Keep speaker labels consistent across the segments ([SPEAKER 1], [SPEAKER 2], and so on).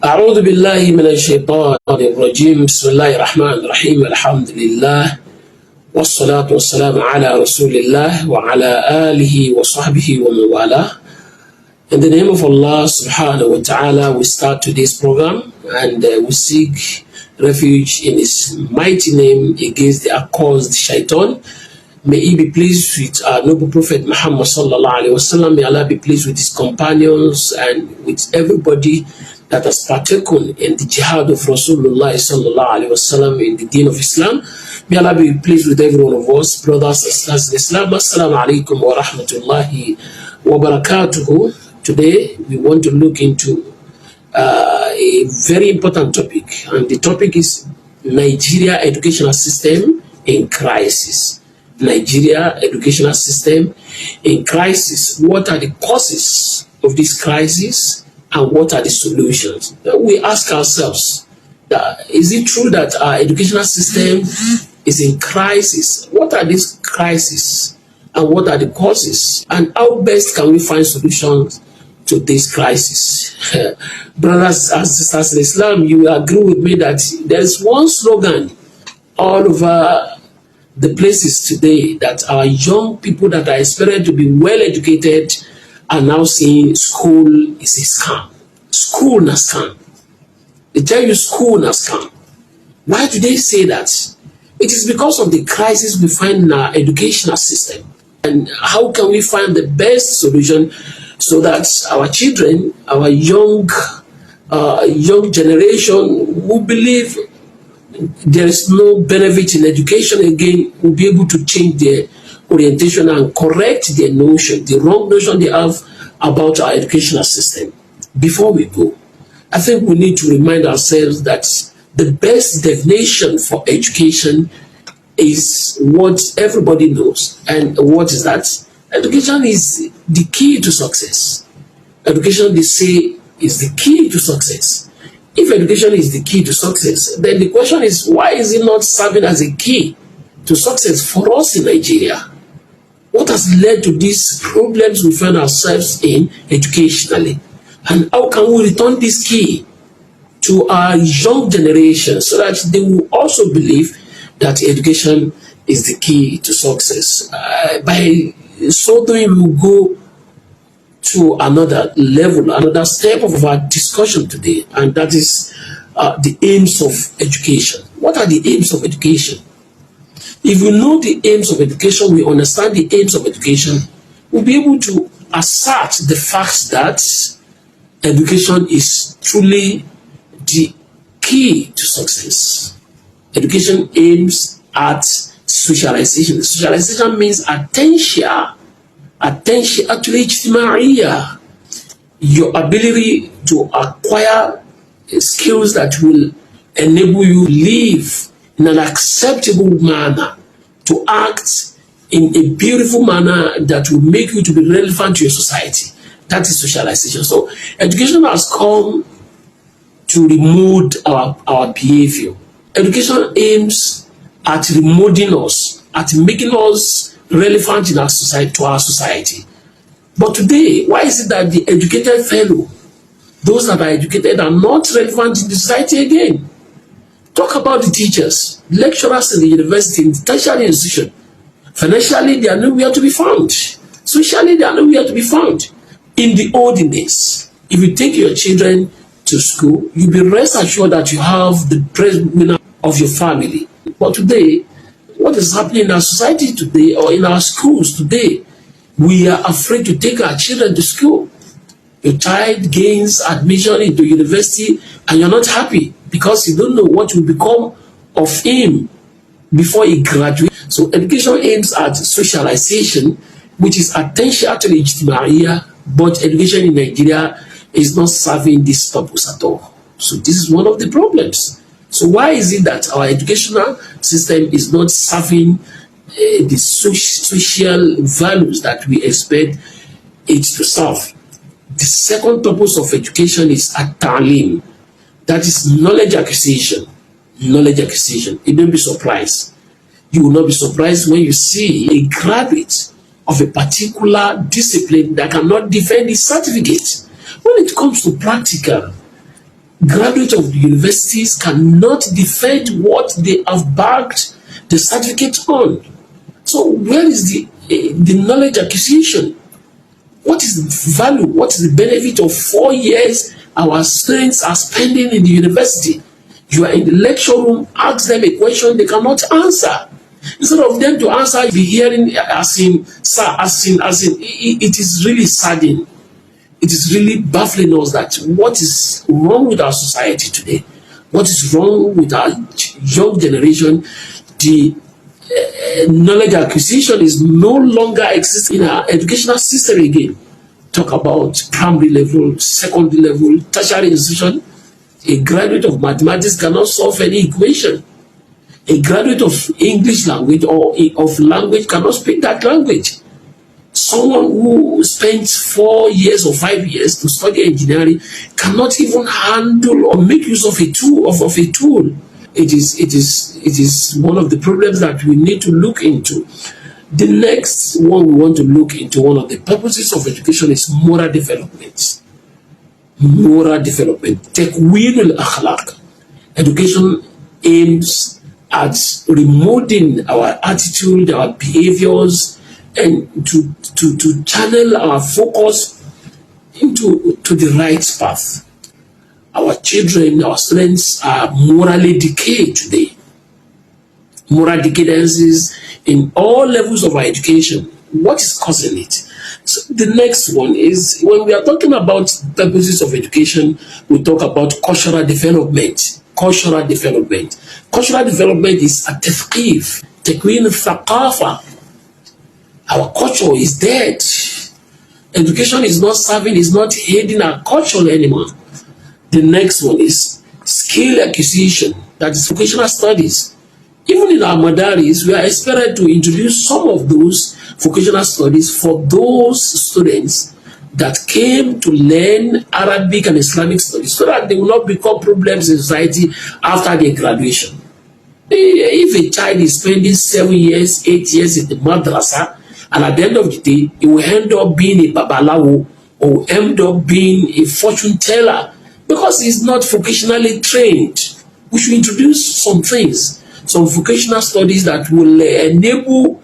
[SPEAKER 1] أعوذ بالله من الشيطان الرجيم بسم الله الرحمن الرحيم الحمد لله والصلاة والسلام على رسول الله وعلى آله وصحبه ومن والاه. In the name of Allah subhanahu wa ta'ala, we start today's program and we seek refuge in His mighty name against the accursed shaitan. May He be pleased with our noble Prophet Muhammad sallallahu alaihi wasallam. May Allah be pleased with his companions and with everybody that has partaken in the jihad of Rasulullah sallallahu alaihi wasallam in the deen of Islam. May Allah be pleased with every one of us, brothers and sisters in Islam. Assalamu alaikum wa rahmatullahi wa barakatuhu. Today we want to look into a very important topic, and the topic is Nigeria educational system in crisis. Nigeria educational system in crisis. What are the causes of this crisis and what are the solutions? We ask ourselves, is it true that our educational system is in crisis? What are these crises and what are the causes, and how best can we find solutions to this crisis? Brothers and sisters in Islam, you will agree with me that there's one slogan all over the places today that our young people that are expected to be well educated are now saying school is a scam. School na scam. They tell you school na scam. Why do they say that? It is because of the crisis we find in our educational system. And how can we find the best solution so that our children, our young generation who believe there is no benefit in education again, will be able to change their orientation and correct their notion, the wrong notion they have about our educational system. Before we go, I think we need to remind ourselves that the best definition for education is what everybody knows. And what is that? Education is the key to success. Education, they say, is the key to success. If education is the key to success, then the question is, why is it not serving as a key to success for us in Nigeria? What has led to these problems we find ourselves in educationally? And how can we return this key to our young generation so that they will also believe that education is the key to success? By so doing, we will go to another level, another step of our discussion today, and that is the aims of education. What are the aims of education? If we know the aims of education, we understand the aims of education, we'll be able to assert the fact that education is truly the key to success. Education aims at socialization. Socialization means attention actually ijtimaiya, your ability to acquire skills that will enable you to live in an acceptable manner, to act in a beautiful manner that will make you to be relevant to your society. That is socialization. So education has come to remold our behavior. Education aims at remolding us, at making us relevant in our society, to our society. But today, why is it that the educated fellow, those that are educated, are not relevant in the society again? Talk about the teachers, lecturers in the university, in the tertiary institution. Financially, they are nowhere to be found. Socially, they are nowhere to be found. In the olden days, if you take your children to school, you'll be rest assured that you have the breadwinner of your family. But today, what is happening in our society today, or in our schools today, we are afraid to take our children to school. Your child gains admission into university and you're not happy because you don't know what will become of him before he graduates. So education aims at socialization, which is attention actually ijtimaiya, but education in Nigeria is not serving this purpose at all. So this is one of the problems. So why is it that our educational system is not serving the social values that we expect it to serve? The second purpose of education is at-ta'lim. That is knowledge acquisition. Knowledge acquisition. You don't be surprised. You will not be surprised when you see a graduate of a particular discipline that cannot defend his certificate. When it comes to practical, Graduates of the universities cannot defend what they have backed the certificate on. So where is the knowledge acquisition? What is the value? What is the benefit of 4 years our students are spending in the university? You are in the lecture room, ask them a question they cannot answer. Instead of them to answer, you be hearing as in, it is really saddening. It is really baffling us that what is wrong with our society today, what is wrong with our young generation, the knowledge acquisition is no longer existing in our educational system again. Talk about primary level, secondary level, tertiary institution. A graduate of mathematics cannot solve any equation. A graduate of English language or of language cannot speak that language. Someone who spends 4 years or 5 years to study engineering cannot even handle or make use of a tool. It is one of the problems that we need to look into. The next one we want to look into, one of the purposes of education, is moral development. Moral development. Takwin al-akhlaq. Education aims at remolding our attitude, our behaviors, and to channel our focus into the right path. Our children, our students are morally decayed today. Moral decadence is in all levels of our education. What is causing it? So the next one is, when we are talking about purposes of education, we talk about cultural development. Cultural development. Cultural development is a tafqif, takwin al-thaqafa. Our culture is dead. Education is not serving, is not aiding our culture anymore. The next one is skill acquisition, that is vocational studies. Even in our madaris, we are expected to introduce some of those vocational studies for those students that came to learn Arabic and Islamic studies, so that they will not become problems in society after their graduation. If a child is spending 7 years, 8 years in the madrasa, and at the end of the day, he will end up being a babalawo or end up being a fortune teller because he's not vocationally trained. We should introduce some things, some vocational studies that will enable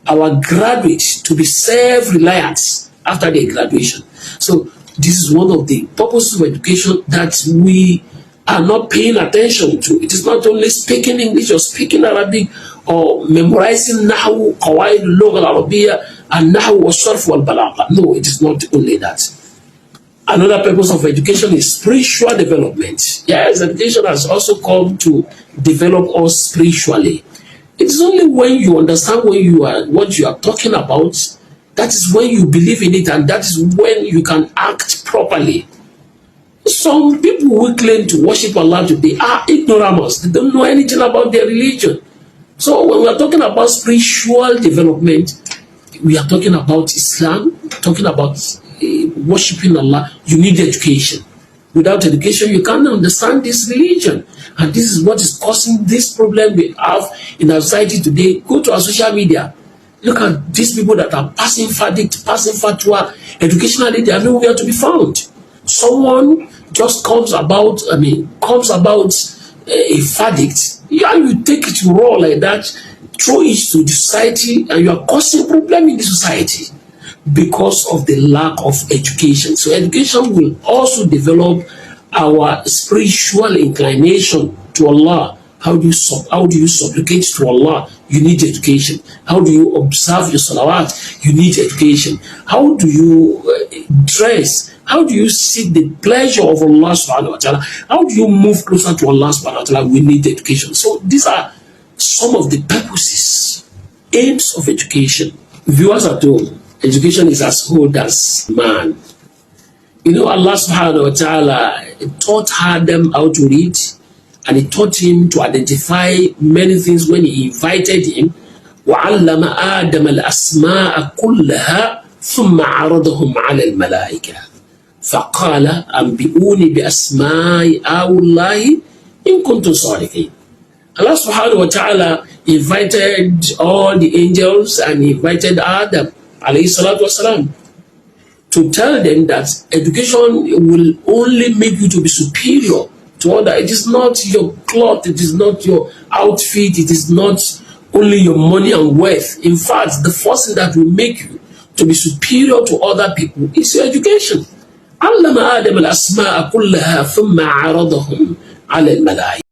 [SPEAKER 1] our graduates to be self-reliant after their graduation. So this is one of the purposes of education that we are not paying attention to. It is not only speaking English or speaking Arabic or memorizing Nahu, Qawaid, Lugha al-Arabiya, and Nahu wa Sarf wal Balagha. No, it is not only that. Another purpose of education is spiritual development. Yes, education has also come to develop us spiritually. It is only when you understand what you are talking about, that is when you believe in it, and that is when you can act properly. Some people who claim to worship Allah today are ignoramus. They don't know anything about their religion. So when we are talking about spiritual development, we are talking about Islam, talking about worshiping Allah. You need education. Without education, you can't understand this religion. And this is what is causing this problem we have in our society today. Go to our social media. Look at these people that are passing verdict, passing fatwa. Educationally, they are nowhere to be found. Someone just comes about a verdict, and you take it raw like that, throw it to the society, and you are causing problem in the society because of the lack of education. So education will also develop our spiritual inclination to Allah. How do you supplicate to Allah? You need education. How do you observe your salawat? You need education. How do you dress? How do you seek the pleasure of Allah subhanahu wa ta'ala? How do you move closer to Allah subhanahu wa ta'ala? We need education. So these are some of the purposes, aims of education. Viewers at home, education is as old as man. You know, Allah subhanahu wa ta'ala taught Adam how to read, and he taught him to identify many things when he invited him. وَعَلَّمَ آدَمَ الْأَسْمَاءَ كُلَّهَا ثُمَّ عَرَضَهُمْ عَلَى الْمَلَائِكَةِ فَقَالَ أَنْبِئُونِي بِأَسْمَاءِ اللَّهِ إِن كُنتُمْ صَادِقِينَ. Allah subhanahu wa ta'ala invited all the angels, and he invited Adam alayhi salatu wasalam to tell them that education will only make you to be superior to other. It is not your cloth, it is not your outfit, it is not only your money and wealth. In fact, the first thing that will make you to be superior to other people is your education. علم آدم الأسماء كلها ثم عرضهم على الملائكة.